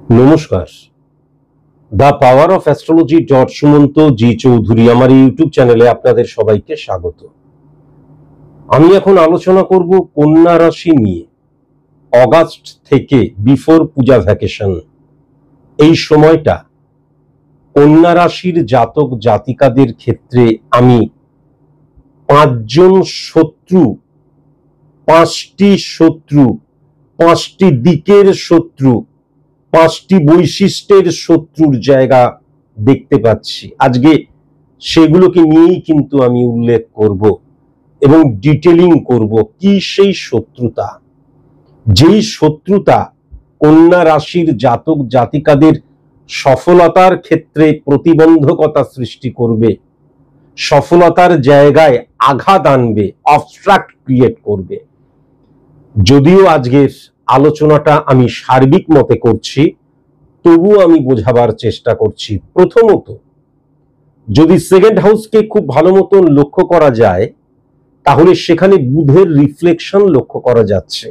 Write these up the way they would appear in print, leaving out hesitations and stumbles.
নমস্কার। The power of astrology Sumanta G Chowdhury আমার YouTube চ্যানেলে আপনাদের সবাইকে স্বাগত। আমি এখন আলোচনা করব কন্যা রাশি নিয়ে। অগাস্ট থেকে বিফোর পূজা ভ্যাকেশন এই সময়টা কন্যা রাশির জাতক জাতিকাদের ক্ষেত্রে আমি পাঁচটি শত্রু, পাঁচটি দিকের শত্রু, পাঁচটি বৈশিষ্ট্যের শত্রুর জায়গা দেখতে পাচ্ছি। আজকে সেগুলোকে নিয়েই কিন্তু আমি উল্লেখ করব এবং ডিটেলিং করব কি সেই শত্রুতা, যেই শত্রুতা কন্যা রাশির জাতক জাতিকাদের সফলতার ক্ষেত্রে প্রতিবন্ধকতা সৃষ্টি করবে, সফলতার জায়গায় আঘাত আনবে, অবস্ট্রাক্ট ক্রিয়েট করবে। যদিও আজকের আলোচনাটা আমি সার্বিক মতে করছি, তবুও আমি বোঝাবার চেষ্টা করছি। প্রথমত, যদি সেকেন্ড হাউসকে খুব ভালো মতন লক্ষ্য করা যায়, তাহলে সেখানে বুধের রিফ্লেকশন লক্ষ্য করা যাচ্ছে।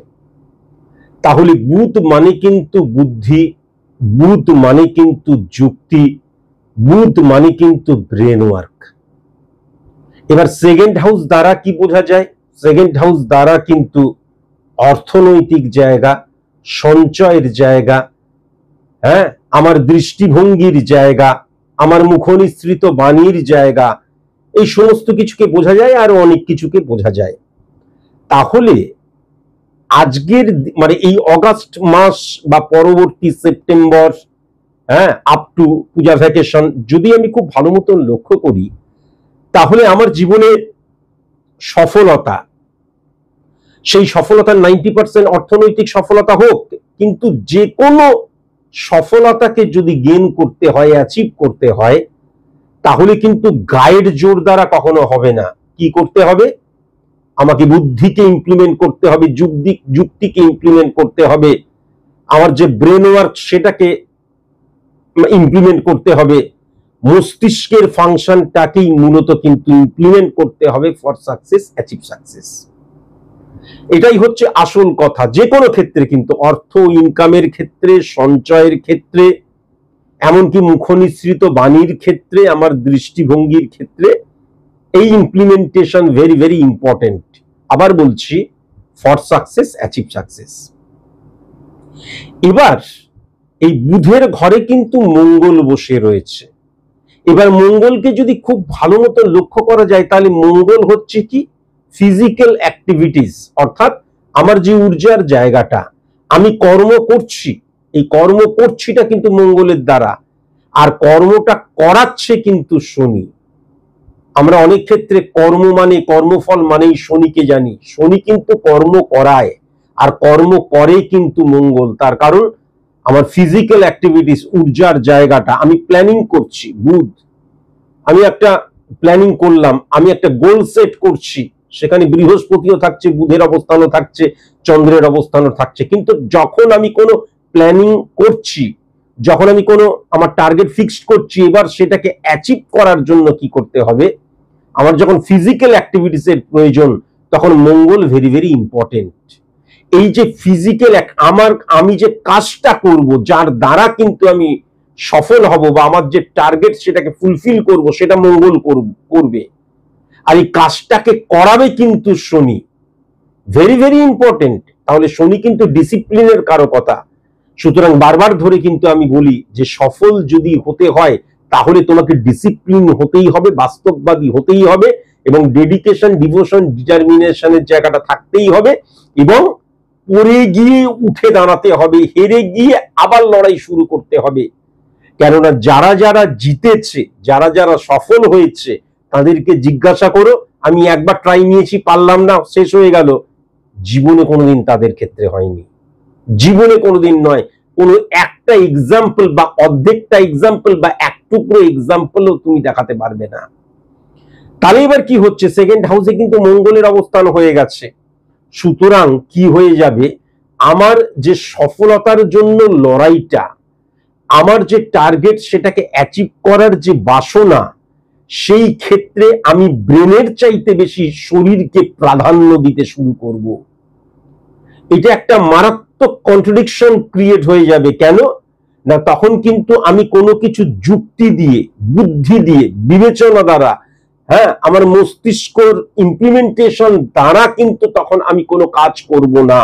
তাহলে বুধ মানে কিন্তু বুদ্ধি, বুধ মানে কিন্তু যুক্তি, বুধ মানে কিন্তু ব্রেন ওয়ার্ক। এবার সেকেন্ড হাউস দ্বারা কি বোঝা যায়? সেকেন্ড হাউস দ্বারা কিন্তু অর্থনৈতিক জায়গা, সঞ্চয়ের জায়গা, আমার দৃষ্টিভঙ্গির জায়গা, আমার মুখনিসৃত বাণীর জায়গা, এই সমস্ত কিছুকে বোঝা যায়, আর অনেক কিছুকে বোঝা যায়। তাহলে আজকের মানে এই অগাস্ট মাস বা পরবর্তী September up to Puja vacation যদি আমি খুব ভালো মতন লক্ষ্য করি, তাহলে আমার জীবনে সফলতা, সেই সফলতার 90% অর্থনৈতিক সফলতা হোক, কিন্তু যে কোনো সফলতাকে যদি গেইন করতে হয়, অ্যাচিভ করতে হয়, তাহলে কিন্তু গাইড জোর দ্বারা কখনো হবে না। কি করতে হবে? আমাকে বুদ্ধিকে ইমপ্লিমেন্ট করতে হবে, যুক্তিকে ইমপ্লিমেন্ট করতে হবে, আমার যে ব্রেন ওয়ার্ক সেটাকে ইমপ্লিমেন্ট করতে হবে, মস্তিষ্কের ফাংশনটাকেই মূলত কিন্তু ইমপ্লিমেন্ট করতে হবে ফর সাকসেস, অ্যাচিভ সাকসেস। এটাই হচ্ছে আসল কথা। যে কোনো ক্ষেত্রে কিন্তু, অর্থ ইনকামের ক্ষেত্রে, সঞ্চয়ের ক্ষেত্রে, এমনকি মুখনিসৃত বাণীর ক্ষেত্রে, আমার দৃষ্টিভঙ্গির ক্ষেত্রে এই ইমপ্লিমেন্টেশন ভেরি ভেরি ইম্পর্টেন্ট। আবার বলছি, ফর সাকসেস, অ্যাচিভ সাকসেস। এবার এই বুধের ঘরে কিন্তু মঙ্গল বসে রয়েছে। এবার মঙ্গলকে যদি খুব ভালো মতো লক্ষ্য করা যায়, তাহলে মঙ্গল হচ্ছে কি? ফিজিক্যাল অ্যাক্টিভিটিস, অর্থাৎ আমার যে ঊর্জার জায়গাটা, আমি কর্ম করছি, এই কর্ম করছিটা কিন্তু মঙ্গলের দ্বারা, আর কর্মটা করাচ্ছে কিন্তু শনি। আমরা অনেক ক্ষেত্রে কর্ম মানে, কর্মফল মানেই শনিকে জানি। শনি কিন্তু কর্ম করায়, আর কর্ম করে কিন্তু মঙ্গল। তার কারণ আমার ফিজিক্যাল অ্যাক্টিভিটিস, ঊর্জার জায়গাটা, আমি প্ল্যানিং করছি। বুধ, আমি একটা প্ল্যানিং করলাম, আমি একটা গোল সেট করছি, সেখানে বৃহস্পতিও থাকছে, বুধের অবস্থানও থাকছে, চন্দ্রের অবস্থানও থাকছে। কিন্তু যখন আমি কোনো প্ল্যানিং করছি, যখন আমি কোনো আমার টার্গেট ফিক্সড করছি, এবার সেটাকে অ্যাচিভ করার জন্য কি করতে হবে? আমার যখন ফিজিক্যাল অ্যাক্টিভিটিস এর প্রয়োজন, তখন মঙ্গল ভেরি ভেরি ইম্পর্টেন্ট। এই যে ফিজিক্যাল, আমি যে কাজটা করব, যার দ্বারা কিন্তু আমি সফল হব বা আমার যে টার্গেট সেটাকে ফুলফিল করব, সেটা মঙ্গল করবে। আর এই কাজটাকে করাবে কিন্তু শনি। Very very important. তাহলে শনি কিন্তু ডিসিপ্লিনের কারকতা। সুতরাং বারবার ধরে কিন্তু আমি বলি যে সফল যদি হতে হয়, তাহলে তোমাকে ডিসিপ্লিন হতেই হবে, বাস্তববাদী হতেই হবে, এবং ডেডিকেশন, ডিভোশন, ডিটারমিনেশনের জায়গাটা থাকতেই হবে, এবং পড়ে গিয়ে উঠে দাঁড়াতে হবে, হেরে গিয়ে আবার লড়াই শুরু করতে হবে। কেননা যারা যারা জিতেছে, যারা যারা সফল হয়েছে, তাদেরকে জিজ্ঞাসা করো, আমি একবার ট্রাই নিয়েছি, পারলাম না, শেষ হয়ে গেল। জীবনে কোনোদিন তাদের ক্ষেত্রে হয়নি। জীবনে কোনোদিন নয়। কোনো একটা এক্সাম্পল বা অর্ধেকটা এক্সাম্পল বা এক টুকরো এক্সাম্পলও তুমি দেখাতে পারবে না। তাহলে এবার কি হচ্ছে? সেকেন্ড হাউসে কিন্তু মঙ্গলের অবস্থান হয়ে গেছে। সুতরাং কি হয়ে যাবে? আমার যে সফলতার জন্য লড়াইটা, আমার যে টার্গেট সেটাকে অ্যাচিভ করার যে বাসনা, সেই ক্ষেত্রে আমি ব্রেনের চাইতে বেশি শরীরকে প্রাধান্য দিতে শুরু করব। এটা একটা মারাত্মক কন্ট্রাডিকশন ক্রিয়েট হয়ে যাবে। কেন? না তখন কিন্তু আমি কোনো কিছু যুক্তি দিয়ে, বুদ্ধি দিয়ে, বিবেচনা দ্বারা, হ্যাঁ, আমার মস্তিষ্কর ইমপ্লিমেন্টেশন দ্বারা কিন্তু তখন আমি কোনো কাজ করব না।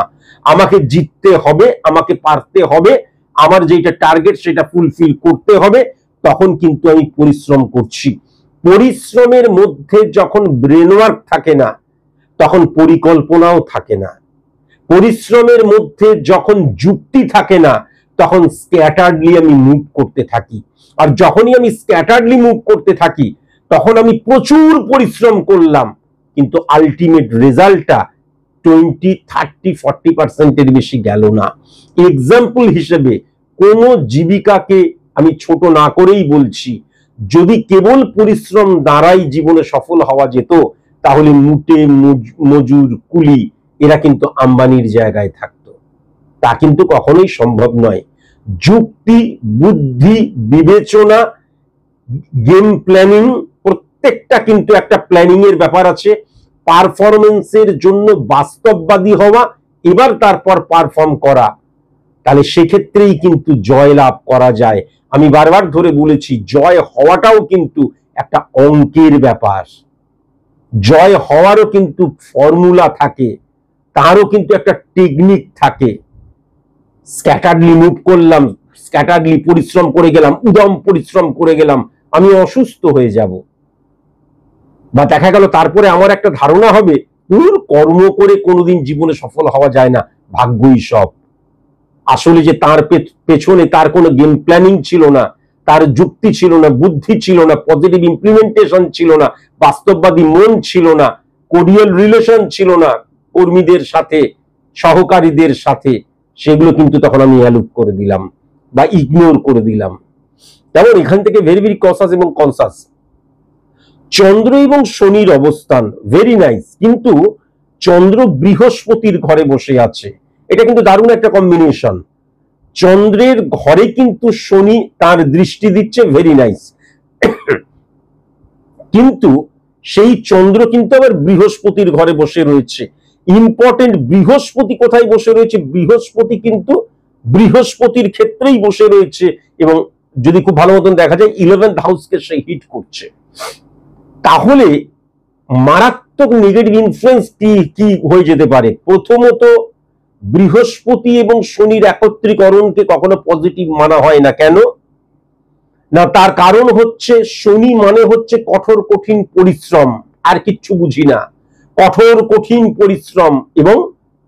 আমাকে জিততে হবে, আমাকে পারতে হবে, আমার যেটা টার্গেট সেটা ফুলফিল করতে হবে, তখন কিন্তু আমি পরিশ্রম করছি। পরিশ্রমের মধ্যে যখন ব্রেনওয়ার্ক থাকে না, তখন পরিকল্পনাও থাকে না। পরিশ্রমের মধ্যে যখন যুক্তি থাকে না, তখন স্ক্যাটার্ডলি আমি মুভ করতে থাকি। আর যখনই আমি স্ক্যাটার্ডলি মুভ করতে থাকি, তখন আমি প্রচুর পরিশ্রম করলাম, কিন্তু আলটিমেট রেজাল্টটা 20, 30, 40% বেশি গেল না। এক্সাম্পল হিসেবে কোন জীবিকাকে আমি ছোট না করেই বলছি, যদি কেবল পরিশ্রম দ্বারাই জীবনে সফল হওয়া যেত, তাহলে মুটে মজুর কুলি এরা কিন্তু আম্বানির জায়গায় থাকতো। তা কিন্তু কখনোই সম্ভব নয়। যুক্তি, বুদ্ধি, বিবেচনা, গেম প্ল্যানিং, প্রত্যেকটা কিন্তু একটা প্ল্যানিং এর ব্যাপার আছে। পারফরমেন্সের জন্য বাস্তববাদী হওয়া, এবার তারপর পারফর্ম করা, তাহলে সেক্ষেত্রেই কিন্তু জয় লাভ করা যায়। আমি বারবার ধরে বলেছি, জয় হওয়াটাও কিন্তু একটা অঙ্কের ব্যাপার। জয় হওয়ারও কিন্তু ফর্মুলা থাকে, তারও কিন্তু একটা টেকনিক থাকে। স্ক্যাটারলি মুভ করলাম, স্ক্যাটারলি পরিশ্রম করে গেলাম, উদম পরিশ্রম করে গেলাম, আমি অসুস্থ হয়ে যাব। বা দেখা গেল তারপরে আমার একটা ধারণা হবে, কর্ম করে কোনোদিন জীবনে সফল হওয়া যায় না, ভাগ্যই সব। আসলে যে তার পেছনে তার কোনো গেম প্ল্যানিং ছিল না, তার যুক্তি ছিল না, বুদ্ধি ছিল না, পজিটিভ ইমপ্লিমেন্টেশন ছিল না, বাস্তববাদী মন ছিল না, কোডিয়াল রিলেশন ছিল না কর্মীদের সাথে, সহকারীদের সাথে, সেগুলো কিন্তু তখন আমি অ্যালুপ করে দিলাম বা ইগনোর করে দিলাম। যেমন এখান থেকে ভেরি ভেরি কনসাস এবং কনসাস। চন্দ্র এবং শনির অবস্থান ভেরি নাইস, কিন্তু চন্দ্র বৃহস্পতির ঘরে বসে আছে, এটা কিন্তু দারুণ একটা কম্বিনেশন। চন্দ্রের ঘরে কিন্তু শনি তার দৃষ্টি দিচ্ছে, ভেরি নাইস, কিন্তু সেই চন্দ্র কিন্তু আবার বৃহস্পতির ঘরে বসে রয়েছে। ইম্পর্টেন্ট, বৃহস্পতি কোথায় বসে রয়েছে? বৃহস্পতি কিন্তু বৃহস্পতির ক্ষেত্রেই বসে রয়েছে, এবং যদি খুব ভালো মতন দেখা যায় 11th হাউসকে সে হিট করছে। তাহলে মারাত্মক নেগেটিভ ইনফ্লুয়েন্স কি হয়ে যেতে পারে? প্রথমত, বৃহস্পতি এবং শনির একত্রীকরণকে কখনো পজিটিভ মানা হয় না। কেন না? তার কারণ হচ্ছে শনি মানে হচ্ছে কঠোর কঠিন পরিশ্রম, আর কিচ্ছু বুঝি না। কঠোর কঠিন পরিশ্রম এবং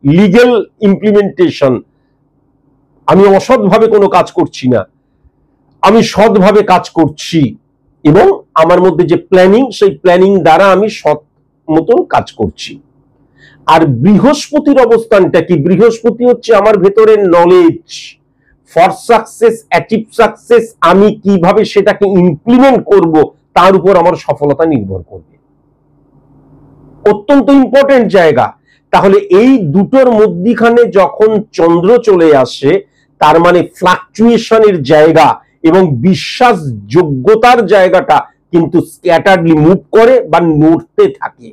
লিগ্যাল ইমপ্লিমেন্টেশন। আমি অসৎভাবে কোনো কাজ করছি না, আমি সৎভাবে কাজ করছি, এবং আমার মধ্যে যে প্ল্যানিং, সেই প্ল্যানিং দ্বারা আমি সৎ মতন কাজ করছি। আর বৃহস্পতির অবস্থানটা কি? বৃহস্পতি হচ্ছে আমার ভেতরের knowledge. For success, achieve success, আমি কিভাবে সেটাকে ইমপ্লিমেন্ট করব, তার উপর আমার সফলতা নির্ভর করবে। অত্যন্ত ইম্পর্টেন্ট জায়গা। তাহলে এই দুটোর মধ্যখানে যখন চন্দ্র চলে আসে, তার মানে ফ্লাকচুয়েশনের জায়গা এবং বিশ্বাসযোগ্যতার জায়গাটা কিন্তু স্ক্যাটারলি মুভ করে বা নড়তে থাকে।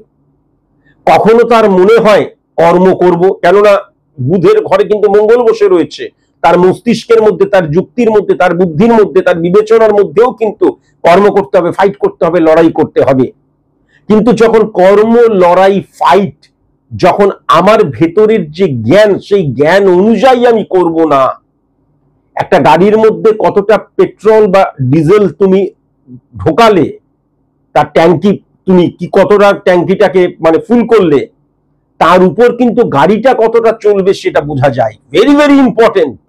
কখনো তার মনে হয় কর্ম করব, কেননা বুধের ঘরে কিন্তু মঙ্গল বসে রয়েছে, তার মস্তিষ্কের মধ্যে, তার যুক্তির মধ্যে, তার বুদ্ধির মধ্যে, তার বিবেচনার মধ্যেও কিন্তু কর্ম করতে হবে, ফাইট করতে হবে, লড়াই করতে হবে। কিন্তু যখন কর্ম, লড়াই, ফাইট, যখন আমার ভেতরের যে জ্ঞান, সেই জ্ঞান অনুযায়ী আমি করব না। একটা গাড়ির মধ্যে কতটা পেট্রোল বা ডিজেল তুমি ঢোকালে, তার ট্যাঙ্কি তুমি কি কতটা ট্যাঙ্কিটাকে মানে ফুল করলে, তার উপর কিন্তু গাড়িটা কতটা চলবে সেটা বোঝা যায়। Very very important.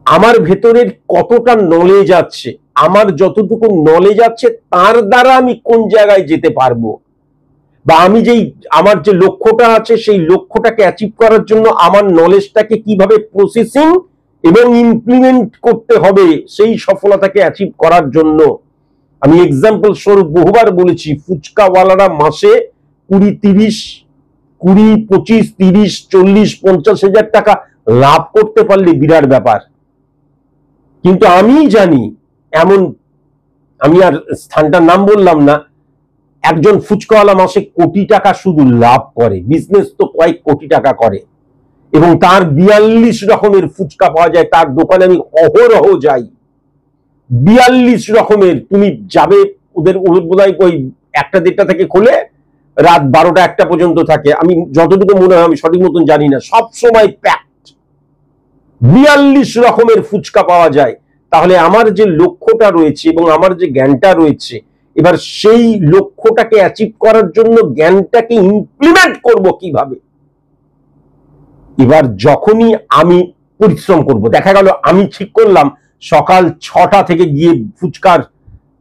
আমার ভেতরের কতটা নলেজ আছে, আমার যতটুকু নলেজ আছে তার দ্বারা আমি কোন জায়গায় যেতে পারবো, বা আমি যেই আমার যে লক্ষ্যটা আছে সেই লক্ষ্যটাকে অ্যাচিভ করার জন্য আমার নলেজটাকে কিভাবে প্রসেসিং এবং ইমপ্লিমেন্ট করতে হবে সেই সফলতাকে অ্যাচিভ করার জন্য। আমি এক্সাম্পল স্বরূপ বহুবার বলেছি, ফুচকাওয়ালারা মাসে 20, 30, 20, 25, 30, 40, 50 হাজার টাকা লাভ করতে পারলে বিরাট ব্যাপার। কিন্তু আমি জানি এমন, আমি আর স্থানটার নাম বললাম না, একজন ফুচকাওয়ালা মাসে কোটি টাকা শুধু লাভ করে, বিজনেস তো কয়েক কোটি টাকা করে, এবং তার 42 রকমের ফুচকা পাওয়া যায়, তার দোকানে আমি অহরহ যাই। 42 রকমের, তুমি যাবে ওদের বোধহয় ওই 1টা-1:30 থেকে খোলে, রাত 12টা-1টা পর্যন্ত থাকে, আমি যতটুকু মনে হয়, আমি সঠিক মতন জানি না, সব সময় প্যাকড। 42 রকমের ফুচকা পাওয়া যায়। তাহলে আমার যে লক্ষ্যটা রয়েছে এবং আমার যে জ্ঞানটা রয়েছে, এবার সেই লক্ষ্যটাকে অ্যাচিভ করার জন্য জ্ঞানটাকে ইমপ্লিমেন্ট করব কিভাবে? এবার যখনই আমি পরিশ্রম করব, দেখা গেল আমি ঠিক করলাম সকাল 6টা থেকে গিয়ে ফুচকার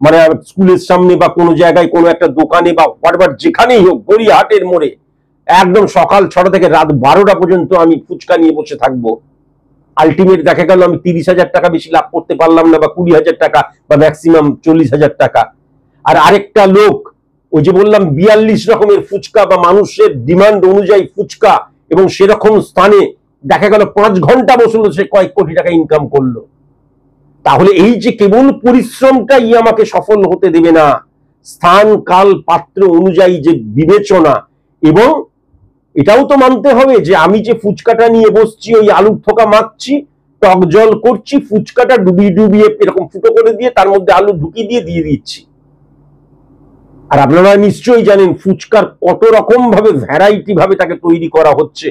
মানে স্কুলের সামনে বা কোনো জায়গায় কোনো একটা দোকানে বা হোয়াটএভার যেখানেই হোক, গড়িয়াহাটের মোড়ে একদম সকাল 6টা থেকে রাত 12টা পর্যন্ত আমি ফুচকা নিয়ে বসে থাকবো। আলটিমেট দেখা গেল আমি 30,000 টাকা বেশি লাভ করতে পারলাম না, বা 20,000 টাকা, বা ম্যাক্সিমাম 40,000 টাকা। আর আরেকটা লোক ওই যে বললাম 42 রকমের ফুচকা বা মানুষের ডিমান্ড অনুযায়ী ফুচকা, এবং সেরকম স্থানে দেখা গেল 5 ঘন্টা বসলো, সে কয়েক কোটি টাকা ইনকাম করলো। তাহলে এই যে কেবল পরিশ্রমটাই আমাকে সফল হতে দেবে না, স্থান কাল পাত্র অনুযায়ী যে বিবেচনা, এবং এটাও তো মানতে হবে যে আমি যে ফুচকাটা নিয়ে বসছি, ওই আলুর থোকা মাখছি, টক জল করছি, ফুচকাটা ডুবিয়ে ডুবিয়ে এরকম ফুটো করে দিয়ে তার মধ্যে আলু ঢুকিয়ে দিয়ে দিচ্ছি। আর আপনারা নিশ্চয়ই জানেন ফুচকার কত রকম ভাবে ভ্যারাইটি ভাবে তাকে তৈরি করা হচ্ছে।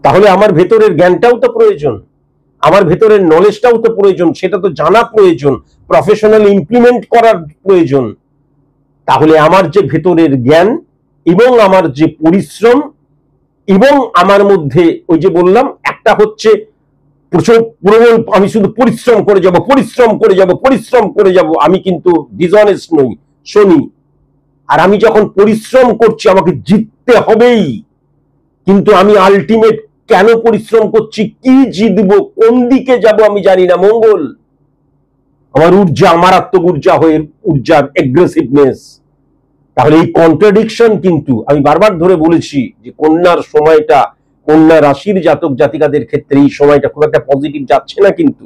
তাহলে আমার ভেতরের জ্ঞানটাও তো প্রয়োজন, আমার ভেতরের নলেজটাও তো প্রয়োজন, সেটা তো জানা প্রয়োজন, প্রফেশনাল ইমপ্লিমেন্ট করার প্রয়োজন। তাহলে আমার যে ভেতরের জ্ঞান এবং আমার যে পরিশ্রম, এবং আমার মধ্যে ওই যে বললাম একটা হচ্ছে প্রবল, আমি শুধু পরিশ্রম করে যাব, পরিশ্রম করে যাব, পরিশ্রম করে যাব, আমি কিন্তু ডিসঅনেস্ট নই, শনি। আর আমি যখন পরিশ্রম করছি আমাকে জিততে হবেই, কিন্তু আমি আলটিমেট কেন পরিশ্রম করছি, কি জিতবো, কোন দিকে যাব আমি জানি না। মঙ্গল আমার ঊর্জা, মারাত্মক ঊর্জা হয়ে ঊর্জার এগ্রেসিভনেস। তাহলে এই কন্ট্রাডিকশন কিন্তু আমি বারবার ধরে বলেছি যে কন্যার সময়টা, কন্যা রাশির জাতক জাতিকাদের ক্ষেত্রে এই সময়টা খুব একটা পজিটিভ যাচ্ছে না। কিন্তু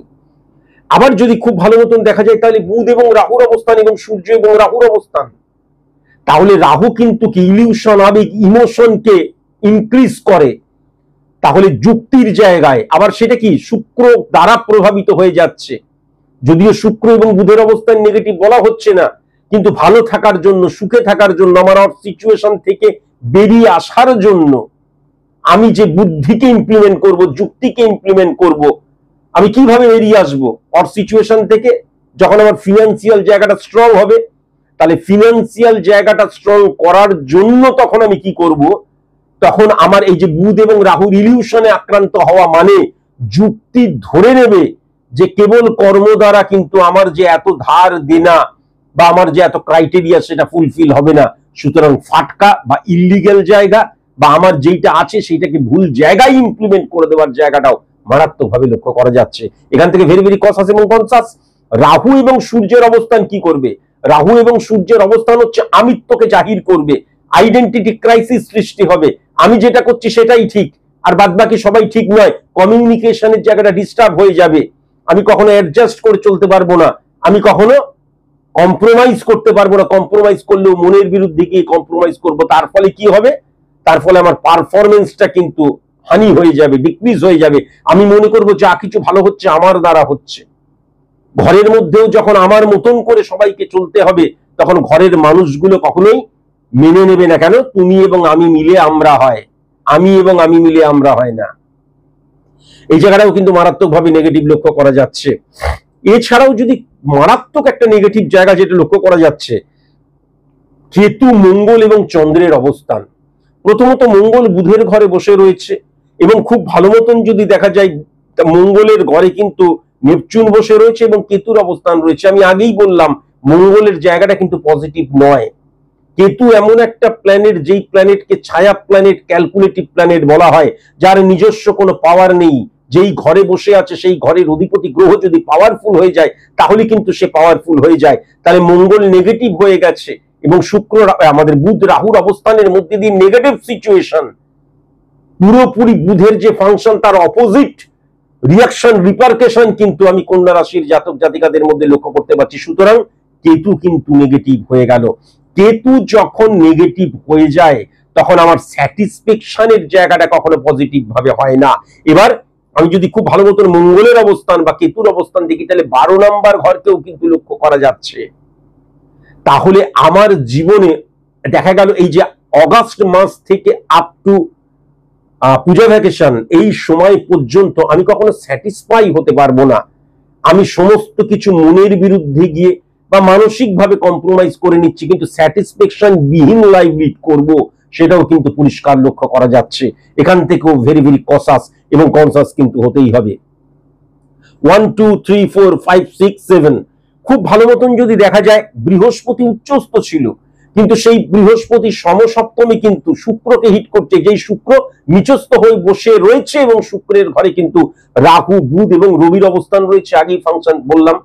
আবার যদি খুব ভালো মতন দেখা যায় তাহলে বুধ এবং রাহুর অবস্থান এবং সূর্য এবং রাহুর অবস্থান, তাহলে রাহু কিন্তু কি ইলিউশন, আবেগ, ইমোশনকে ইনক্রিজ করে। তাহলে যুক্তির জায়গায় আবার সেটা কি শুক্র দ্বারা প্রভাবিত হয়ে যাচ্ছে, যদিও শুক্র এবং বুধের অবস্থান নেগেটিভ বলা হচ্ছে না, কিন্তু ভালো থাকার জন্য, সুখে থাকার জন্য, আমার সিচুয়েশন থেকে বেরিয়ে আসার জন্য আমি যে বুদ্ধিকে ইমপ্লিমেন্ট করব, যুক্তিকে ইমপ্লিমেন্ট করব, আমি কিভাবে বেরিয়ে আসবো অর সিচুয়েশন থেকে? যখন আমার ফিনান্সিয়াল জায়গাটা স্ট্রং হবে, তাহলে ফিনান্সিয়াল জায়গাটা স্ট্রং করার জন্য তখন আমি কি করব? তখন আমার এই যে বুধ এবং রাহুর ইলিউশনে আক্রান্ত হওয়া মানে যুক্তি ধরে নেবে যে কেবল কর্ম দ্বারা কিন্তু আমার যে এত ধার দেনা বা আমার যে এত ক্রাইটেরিয়া সেটা ফুলফিল হবে না। সুতরাং ফাটকা বা ইলিগ্যাল জায়গা বা আমার যেটা আছে সেটাকে ভুল জায়গায় ইমপ্লিমেন্ট করে দেওয়ার জায়গাটাও মারাত্মকভাবে লক্ষ্য করা যাচ্ছে। এখান থেকে ভেরি ভেরি কনসাস এবং কনসাস। রাহু এবং সূর্যের অবস্থান কি করবে? রাহু এবং সূর্যের অবস্থান হচ্ছে আমিত্বকে জাহির করবে, আইডেন্টিটি ক্রাইসিস সৃষ্টি হবে, আমি যেটা করছি সেটাই ঠিক আর বাদবাকি সবাই ঠিক নয়। কমিউনিকেশনের জায়গাটা ডিস্টার্ব হয়ে যাবে, আমি কখনো অ্যাডজাস্ট করে চলতে পারবো না, আমি কখনো কম্প্রোমাইজ করতে পারবো না, কম্প্রোমাইজ করলেও মনের বিরুদ্ধে গিয়ে কম্প্রোমাইজ করবো। তার ফলে কি হবে? তার ফলে আমার পারফরমেন্সটা কিন্তু হানি হয়ে যাবে, ডিক্রিজ হয়ে যাবে। আমি মনে করবো যা কিছু ভালো হচ্ছে আমার দ্বারা হচ্ছে। ঘরের মধ্যেও যখন আমার মতন করে সবাইকে চলতে হবে, তখন ঘরের মানুষগুলো কখনোই মেনে নেবে না। কেন? তুমি এবং আমি মিলে আমরা হয়, আমি এবং আমি মিলে আমরা হয় না। এই জায়গাটাও কিন্তু মারাত্মকভাবে নেগেটিভ লক্ষ্য করা যাচ্ছে। এছাড়াও যদি মারাত্মক একটা নেগেটিভ জায়গা যেটা লক্ষ্য করা যাচ্ছে, কেতু, মঙ্গল এবং চন্দ্রের অবস্থান। প্রথমত মঙ্গল বুধের ঘরে বসে রয়েছে, এবং খুব ভালো মতন যদি দেখা যায় মঙ্গলের ঘরে কিন্তু নেপচুন বসে রয়েছে এবং কেতুর অবস্থান রয়েছে। আমি আগেই বললাম মঙ্গলের জায়গাটা কিন্তু পজিটিভ নয়। কেতু এমন একটা প্ল্যানেট, যেই প্ল্যানেটকে ছায়া প্ল্যানেট, ক্যালকুলেটিভ প্ল্যানেট বলা হয়, যার নিজস্ব কোনো পাওয়ার নেই। যেই ঘরে বসে আছে সেই ঘরের অধিপতি গ্রহ যদি পাওয়ারফুল হয়ে যায় তাহলে কিন্তু সে পাওয়ারফুল হয়ে যায়। তাহলে মঙ্গল নেগেটিভ হয়ে গেছে এবং শুক্র, আমাদের বুধ রাহুর অবস্থানের মধ্যে দিয়ে নেগেটিভ সিচুয়েশন, পুরোপুরি বুধের যে ফাংশন তার অপোজিট রিয়াকশন, রিপারকেশন কিন্তু আমি কন্যা রাশির জাতক জাতিকাদের মধ্যে লক্ষ্য করতে পারছি। সুতরাং কেতু কিন্তু নেগেটিভ হয়ে গেল। কেতু যখন নেগেটিভ হয়ে যায় তখন আমার স্যাটিসফ্যাকশনের জায়গাটা কখনো পজিটিভ ভাবে হয় না। এবার আমি যদি খুব ভালো মতন মঙ্গলের অবস্থান বা কেতুর অবস্থান দেখি, তাহলে 12 নম্বর ঘরকেও কিন্তু লক্ষ্য করা যাচ্ছে। তাহলে আমার জীবনে দেখা গেল এই যে অগাস্ট মাস থেকে আপ টু পূজা ভ্যাকেশন, এই সময় পর্যন্ত আমি কখনো স্যাটিসফাই হতে পারবো না। আমি সমস্ত কিছু মনের বিরুদ্ধে গিয়ে বা মানসিকভাবে কম্প্রোমাইজ করে নিচ্ছি, কিন্তু স্যাটিসফ্যাকশন বিহীন লাইফ লিড করব, সেটাও কিন্তু পরিষ্কার লক্ষ্য করা যাচ্ছে। এখান থেকেও ভেরি ভেরি কসাস এবং কনসাস কিন্তু হতেই হবে। 1 2 3 4 5 6 7 খুব ভালো মতন যদি দেখা যায়, বৃহস্পতি উচ্চস্থ ছিল, কিন্তু সেই বৃহস্পতি সমসপ্তমে কিন্তু শুক্রকে হিট করছে, যেই শুক্র নিচস্থ হয়ে বসে রয়েছে, এবং শুক্রের ঘরে কিন্তু রাহু, বুধ এবং রবির অবস্থান রয়েছে, আগেই ফাংশন বললাম।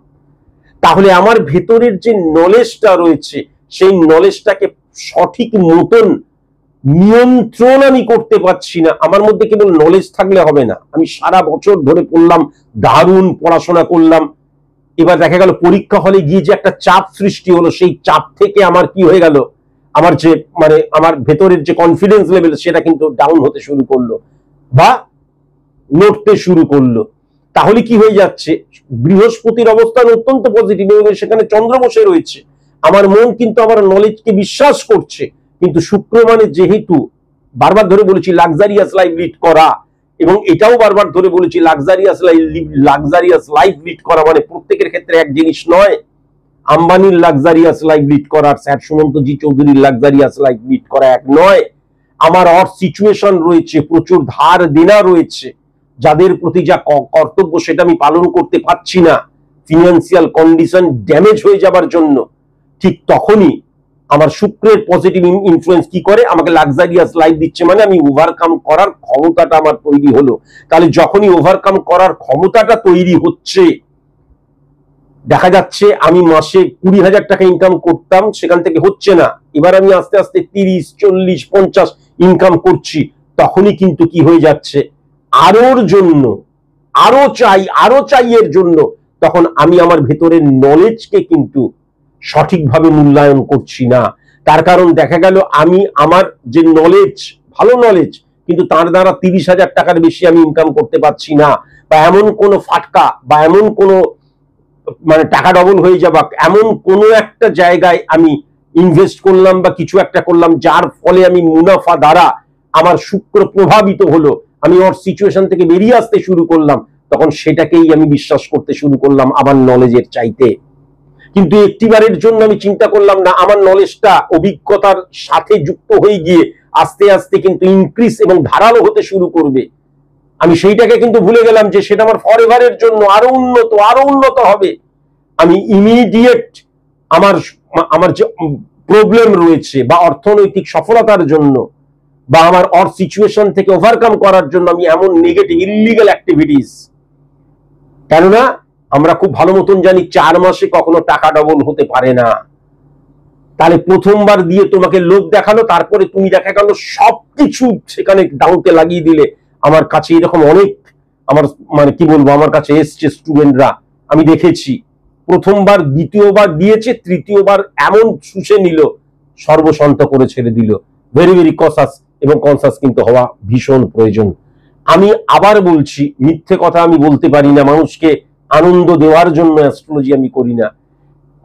তাহলে আমার ভেতরের যে নলেজটা রয়েছে, সেই নলেজটাকে সঠিক মতন নিয়ন্ত্রণ আমি করতে পারছি না। আমার মধ্যে কেবল নলেজ থাকলে হবে না, আমি সারা বছর ধরে পড়লাম, দারুণ পড়াশোনা করলাম, এবার দেখা গেল পরীক্ষা হলে গিয়ে যে একটা চাপ সৃষ্টি হলো, সেই চাপ থেকে আমার কি হয়ে গেল, আমার যে আমার ভেতরের যে কনফিডেন্স লেভেল, সেটা কিন্তু ডাউন হতে শুরু করলো বা নড়তে শুরু করলো। তাহলে কি হয়ে যাচ্ছে, বৃহস্পতির অবস্থান অত্যন্ত পজিটিভ এবং সেখানে চন্দ্র বসে রয়েছে, আমার মন কিন্তু আমার নলেজকে বিশ্বাস করছে, কিন্তু শুক্র মানে যেহেতু বারবার ধরে বলেছি লাক্সারিয়াস লাইফ লিড করা, এবং এটাও বারবার ধরে বলেছি লাক্সারিয়াস লাইফ লিড করা মানে প্রত্যেকের ক্ষেত্রে এক জিনিস নয়। আম্বানির লাক্সারিয়াস লাইফ লিড করা আর স্যার সুমন্ত জি চৌধুরীর লাক্সারিয়াস লাইফ লিড করা এক নয়। আমার সিচুয়েশন রয়েছে, প্রচুর ধার দেনা রয়েছে, যাদের প্রতি যা কর্তব্য সেটা আমি পালন করতে পারছি না, ফিনান্সিয়াল কন্ডিশন ড্যামেজ হয়ে যাবার জন্য। ঠিক তখনই আমার শুক্রের পজিটিভ ইনফ্লুয়েন্স কি করে, আমাকে লাক্সারিয়াস লাইফ দিচ্ছে, মানে আমি ওভারকাম করার ক্ষমতাটা আমার তৈরি হলো। তাহলে যখনই ওভারকাম করার ক্ষমতাটা তৈরি হচ্ছে, দেখা যাচ্ছে আমি মাসে 20,000 টাকা ইনকাম করতাম, সেখান থেকে হচ্ছে না, এবার আমি আস্তে আস্তে 30, 40, 50 ইনকাম করছি, তখনই কিন্তু কি হয়ে যাচ্ছে, আরোর জন্য আরো চাই এর জন্য, তখন আমি আমার ভেতরের নলেজকে কিন্তু সঠিকভাবে মূল্যায়ন করছি না। তার কারণ দেখা গেল আমি আমার যে নলেজ, ভালো নলেজ, কিন্তু তার দ্বারা 30,000 টাকার বেশি আমি ইনকাম করতে পারছি না, বা এমন কোনো ফাটকা বা এমন কোনো টাকা ডবল হয়ে যাবা এমন কোনো একটা জায়গায় আমি ইনভেস্ট করলাম বা কিছু একটা করলাম, যার ফলে আমি মুনাফা দ্বারা আমার শুক্র প্রভাবিত হলো, আমি ওর সিচুয়েশন থেকে বেরিয়ে আসতে শুরু করলাম, তখন সেটাকেই আমি বিশ্বাস করতে শুরু করলাম আমার নলেজের চাইতে। কিন্তু একটিবারের জন্য আমি চিন্তা করলাম না, আমার নলেজটা অভিজ্ঞতার সাথে যুক্ত হয়ে গিয়ে আস্তে আস্তে কিন্তু ইনক্রিজ এবং ধারালো হতে শুরু করবে। আমি সেইটাকে কিন্তু ভুলে গেলাম যে সেটা আমার ফরএভারের জন্য আরো উন্নত হবে। আমি ইমিডিয়েট আমার যে প্রবলেম রয়েছে বা অর্থনৈতিক সফলতার জন্য বা আমার সিচুয়েশন থেকে ওভারকাম করার জন্য আমি এমন নেগেটিভ ইলিগাল অ্যাক্টিভিটিস, কেননা আমরা খুব ভালো মতন জানি 4 মাসে কখনো টাকা ডবল হতে পারে না। তাহলে প্রথমবার দিয়ে তোমাকে লোভ দেখালো, তারপরে তুমি দেখা গেল সবকিছু সেখানে ডাউনতে লাগিয়ে দিলে। আমার কাছে এরকম অনেক আমার কি বলবো, আমার কাছে এসছে স্টুডেন্টরা, আমি দেখেছি প্রথমবার দ্বিতীয়বার দিয়েছে, তৃতীয়বার এমন শুষে নিল, সর্বশান্ত করে ছেড়ে দিল। ভেরি ভেরি কসাস এবং কনসাস কিন্তু হওয়া ভীষণ প্রয়োজন। আমি আবার বলছি, মিথ্যে কথা আমি বলতে পারি না, মানুষকে আনন্দ দেওয়ার জন্য অ্যাস্ট্রোলজি আমি করি না।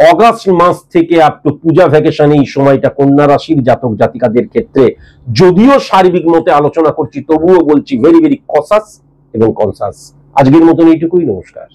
অগাস্ট মাস থেকে আপ টু পূজা ভ্যাকেশন, এই সময়টা কন্যা রাশির জাতক জাতিকাদের ক্ষেত্রে, যদিও সার্বিক মতে আলোচনা করছি, তবুও বলছি ভেরি ভেরি কসাস এবং কনসাস। আজকের মতন এইটুকুই, নমস্কার।